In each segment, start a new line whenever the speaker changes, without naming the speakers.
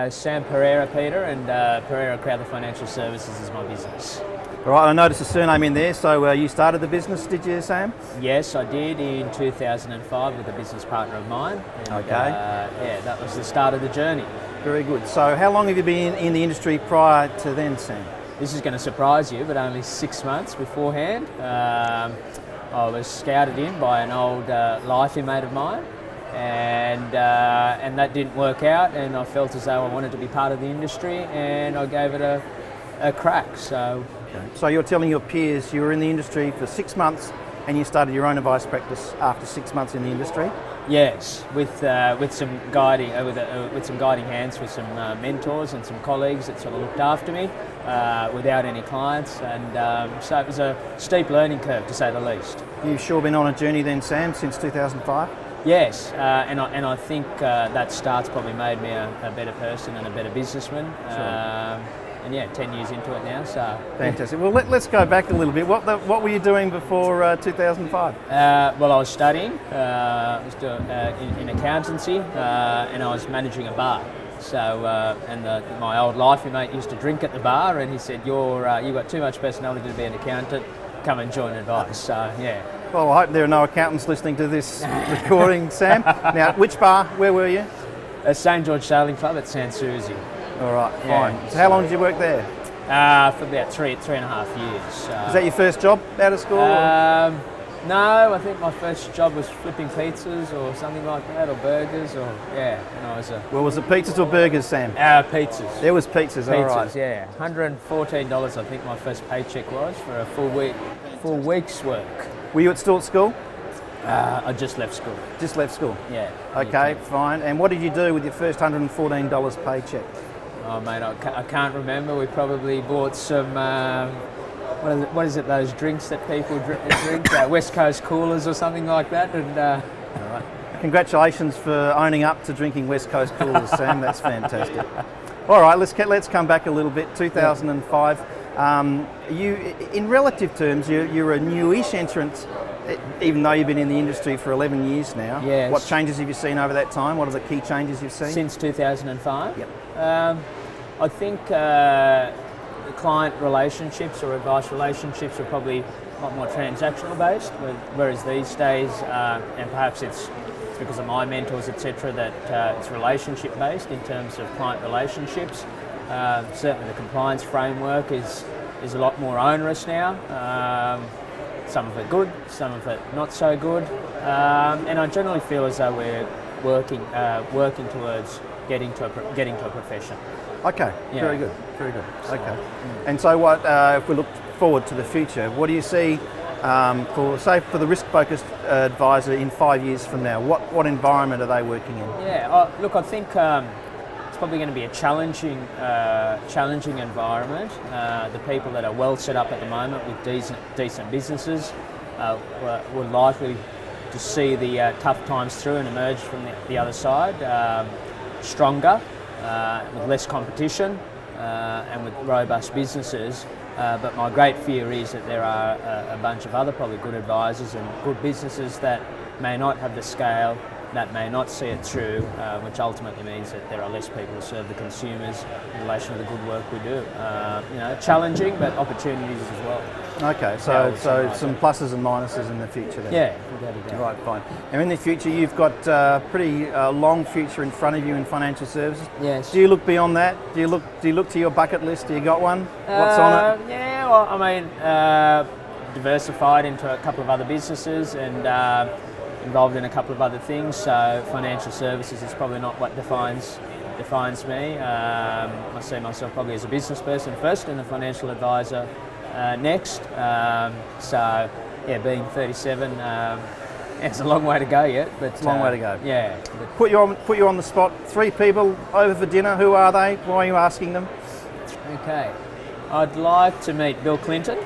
Sam Perera, Peter, and Perera Crowther Financial Services is my business.
All right, I noticed a surname in there, so you started the business, did you, Sam?
Yes, I did in 2005 with a business partner of mine. And,
Okay.
Yeah, that was the start of the journey.
Very good. So how long have you been in the industry prior to then, Sam?
This is going to surprise you, but only 6 months beforehand. I was scouted in by an old lifey mate of mine, and that didn't work out, and I felt as though I wanted to be part of the industry, and I gave it a crack. So
you're telling your peers you were in the industry for 6 months and you started your own advice practice after 6 months in the industry?
Yes, with some guiding hands, with some mentors and some colleagues that sort of looked after me, without any clients, and so it was a steep learning curve, to say the least.
You've sure been on a journey then, Sam, since 2005?
Yes, and I think that start's probably made me a better person and a better businessman.
Sure.
And yeah, 10 years into it now, so...
Fantastic. Well, let's go back a little bit. What were you doing before 2005?
Well, I was studying. I was doing in accountancy, and I was managing a bar. So, my old lifey mate used to drink at the bar, and he said, "You've got too much personality to be an accountant. Come and join advice." So, yeah.
Well, I hope there are no accountants listening to this recording, Sam. Now, which bar? Where were you?
St George Sailing Club at Sans Souci.
All right,
Yeah.
fine. So how long did you work there?
For about three and a half years.
Is that your first job out of school?
No, I think my first job was flipping pizzas or something like that, or burgers, or yeah. And I was
Well, was it pizzas or burgers, Sam?
pizzas.
There was pizzas, all right.
Pizzas, yeah. $114, I think my first paycheck was for a full week's work.
Were you still at school?
I just left school.
Just left school?
Yeah.
Okay, fine. And what did you do with your first $114 paycheck?
Oh, mate, I can't remember. We probably bought some, what is it, those drinks that people drink, West Coast coolers or something like that. And
all right. Congratulations for owning up to drinking West Coast coolers, Sam. That's fantastic. All right, let's come back a little bit. 2005. You, in relative terms, you're a newish entrant, even though you've been in the industry for 11 years now.
Yes.
What changes have you seen over that time? What are the key changes you've seen?
Since 2005?
Yep.
I think client relationships or advice relationships are probably a lot more transactional based, whereas these days, and perhaps it's because of my mentors, etc., that it's relationship based in terms of client relationships. Certainly the compliance framework is a lot more onerous now. Some of it good, some of it not so good, and I generally feel as though we're working towards getting to a profession.
Okay,
Yeah.
very good. Okay, and so what if we look forward to the future? What do you see for the risk-focused advisor in 5 years from now? What environment are they working in?
Yeah, look, I think it's probably going to be a challenging environment. The people that are well set up at the moment with decent businesses will likely to see the tough times through and emerge from the other side stronger, with less competition and with robust businesses. But my great fear is that there are a bunch of other probably good advisors and good businesses that may not have the scale, that may not see it through, which ultimately means that there are less people to serve the consumers in relation to the good work we do. Challenging, but opportunities as well.
Okay, so some pluses and minuses in the future then.
Yeah, without a doubt.
Right, fine. And in the future, you've got a pretty long future in front of you in financial services.
Yes.
Do you look beyond that? Do you look to your bucket list? Do you got one? What's on it?
Yeah, well, I mean, diversified into a couple of other businesses and involved in a couple of other things. So financial services is probably not what defines me. I see myself probably as a business person first and a financial advisor next. So yeah, being 37, it's a long way to go yet. But
It's a long way to go.
Yeah.
Put you on the spot. 3 people over for dinner. Who are they? Why are you asking them?
Okay. I'd like to meet Bill Clinton.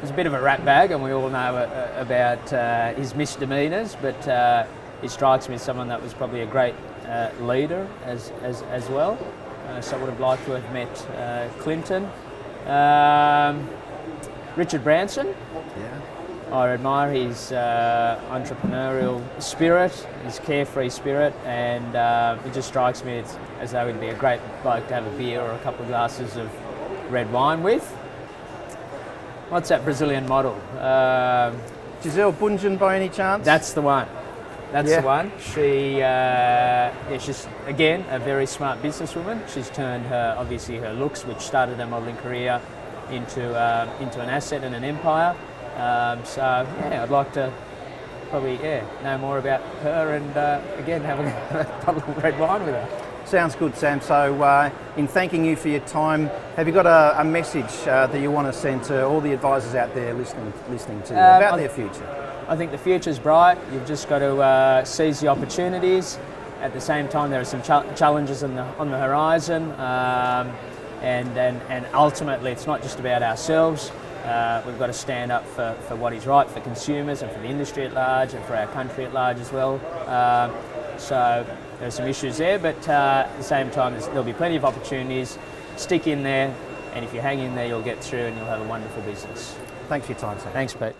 He's a bit of a rat bag, and we all know about his misdemeanours, but he strikes me as someone that was probably a great leader as well. So I would have liked to have met Clinton. Richard Branson.
Yeah.
I admire his entrepreneurial spirit, his carefree spirit, and it just strikes me as though he'd be a great bloke to have a beer or a couple of glasses of red wine with. What's that Brazilian model?
Gisele Bundchen by any chance?
That's the one. That's
Yeah.
the one. She's again a very smart businesswoman. She's turned obviously her looks, which started her modelling career, into an asset and an empire. So yeah, I'd like to probably know more about her and again have a bottle of red wine with her.
Sounds good, Sam. So in thanking you for your time, have you got a message that you want to send to all the advisors out there listening to you about their future?
I think the future's bright. You've just got to seize the opportunities. At the same time, there are some challenges on the horizon, and ultimately, it's not just about ourselves. We've got to stand up for what is right for consumers and for the industry at large and for our country at large as well. So there are some issues there, but at the same time, there'll be plenty of opportunities. Stick in there, and if you hang in there, you'll get through and you'll have a wonderful business.
Thanks for your time, Sam.
Thanks, Pete.